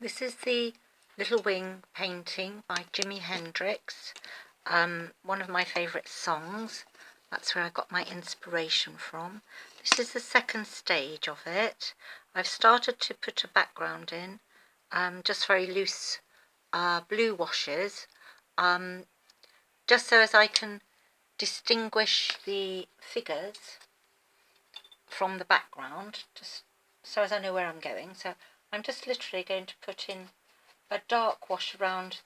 This is the Little Wing painting by Jimi Hendrix, one of my favourite songs. That's where I got my inspiration from. This is the second stage of it. I've started to put a background in, just very loose blue washes, just so as I can distinguish the figures from the background, just so as I know where I'm going. So I'm just literally going to put in a dark wash around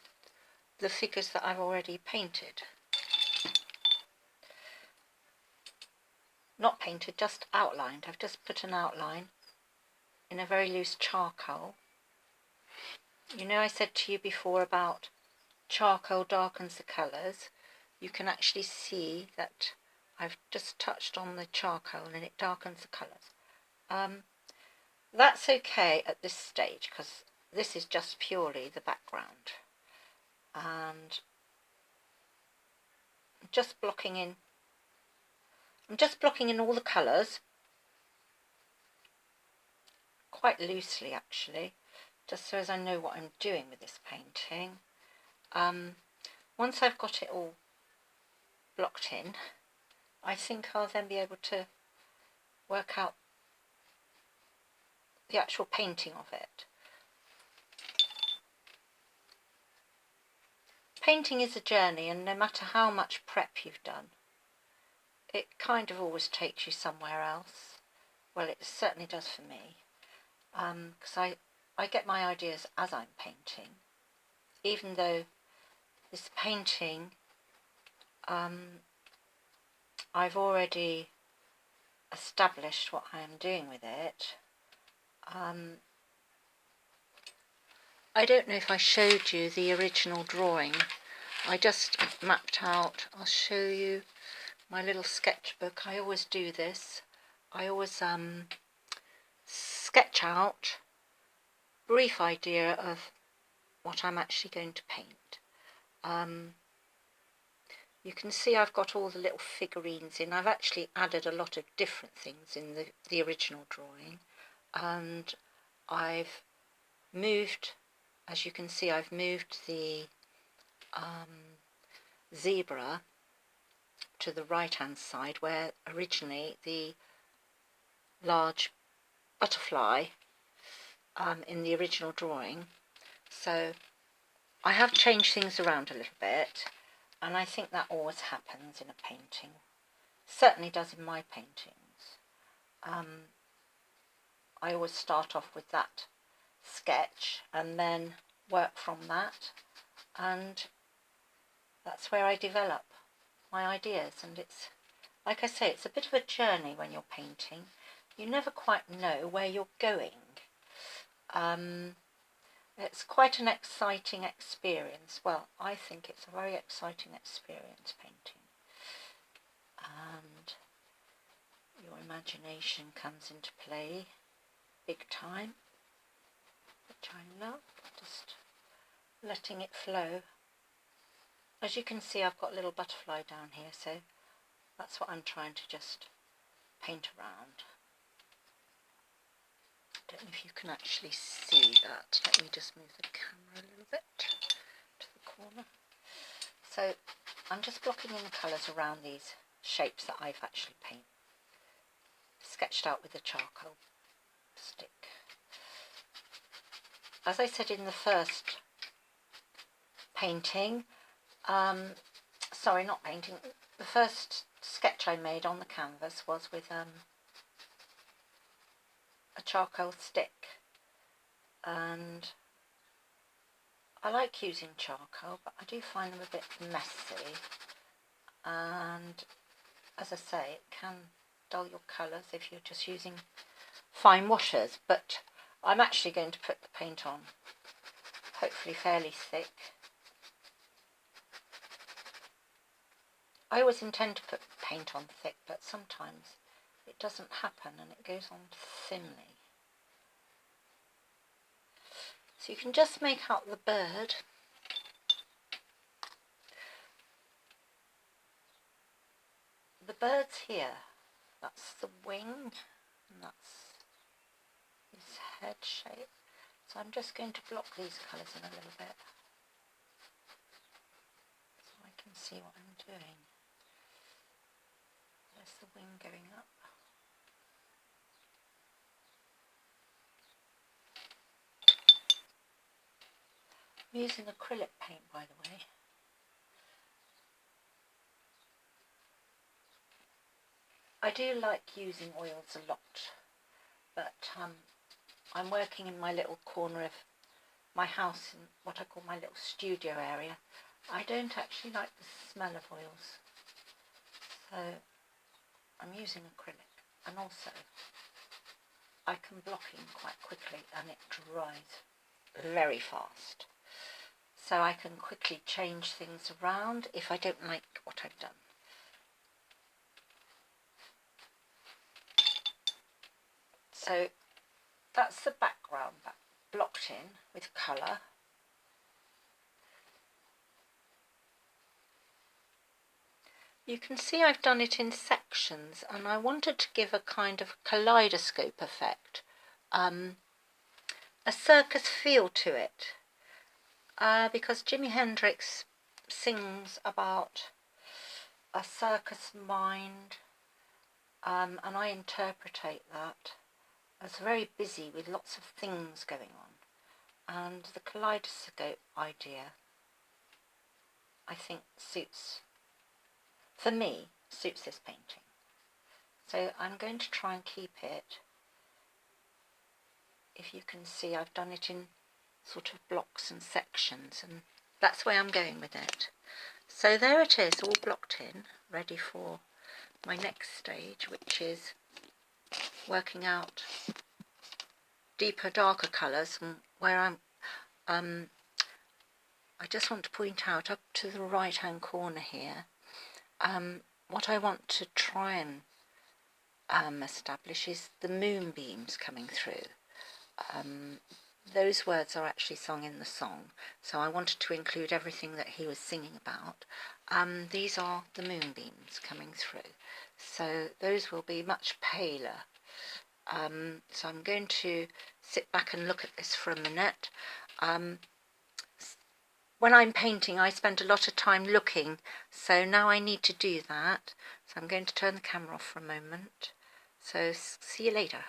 the figures that I've already painted. Not painted, just outlined. I've just put an outline in a very loose charcoal. You know, I said to you before about charcoal darkens the colours. You can actually see that I've just touched on the charcoal and it darkens the colours. That's okay at this stage because this is just purely the background. And I'm just blocking in all the colours, quite loosely actually, just so as I know what I'm doing with this painting. Once I've got it all blocked in, I think I'll then be able to work out the actual painting of it. Painting is a journey, and no matter how much prep you've done, it kind of always takes you somewhere else. Well, it certainly does for me, because I get my ideas as I'm painting, even though this painting, I've already established what I am doing with it. I don't know if I showed you the original drawing. I just mapped out, I'll show you my little sketchbook. I always do this. I always sketch out a brief idea of what I'm actually going to paint. You can see I've got all the little figurines in. I've actually added a lot of different things in the original drawing, and I've moved, as you can see, I've moved the zebra to the right hand side where originally the large butterfly in the original drawing. So I have changed things around a little bit, and I think that always happens in a painting. Certainly does in my paintings. I always start off with that sketch and then work from that, and that's where I develop my ideas. And it's, like I say, it's a bit of a journey when you're painting. You never quite know where you're going. It's quite an exciting experience. Well, I think it's a very exciting experience, painting. And your imagination comes into play big time, which I love, just letting it flow. As you can see, I've got a little butterfly down here, so that's what I'm trying to just paint around. I don't know if you can actually see that. Let me just move the camera a little bit to the corner. So I'm just blocking in the colours around these shapes that I've actually sketched out with the charcoal stick. As I said in the first painting, sorry, not painting, the first sketch I made on the canvas was with a charcoal stick, and I like using charcoal, but I do find them a bit messy, and as I say, it can dull your colours if you're just using fine washers. But I'm actually going to put the paint on, hopefully fairly thick. I always intend to put paint on thick, but sometimes it doesn't happen and it goes on thinly. So you can just make out the bird. The bird's here. That's the wing, and that's his head shape. So I'm just going to block these colours in a little bit so I can see what I'm doing. There's the wing going up. I'm using acrylic paint, by the way. I do like using oils a lot, but I'm working in my little corner of my house in what I call my little studio area. I don't actually like the smell of oils, so I'm using acrylic, and also I can block in quite quickly and it dries very fast. So I can quickly change things around if I don't like what I've done. So that's the background blocked in with colour. You can see I've done it in sections, and I wanted to give a kind of kaleidoscope effect, a circus feel to it, because Jimi Hendrix sings about a circus mind, and I interpretate that as very busy with lots of things going on, and the kaleidoscope idea, I think, suits this painting. So I'm going to try and keep it. If you can see, I've done it in sort of blocks and sections, and that's the way I'm going with it. So there it is, all blocked in, ready for my next stage, which is working out deeper, darker colours, and where I just want to point out up to the right hand corner here, what I want to try and establish is the moonbeams coming through. Those words are actually sung in the song, so I wanted to include everything that he was singing about. These are the moonbeams coming through, so those will be much paler. So I'm going to sit back and look at this for a minute. When I'm painting, I spend a lot of time looking, so now I need to do that. So I'm going to turn the camera off for a moment. So see you later.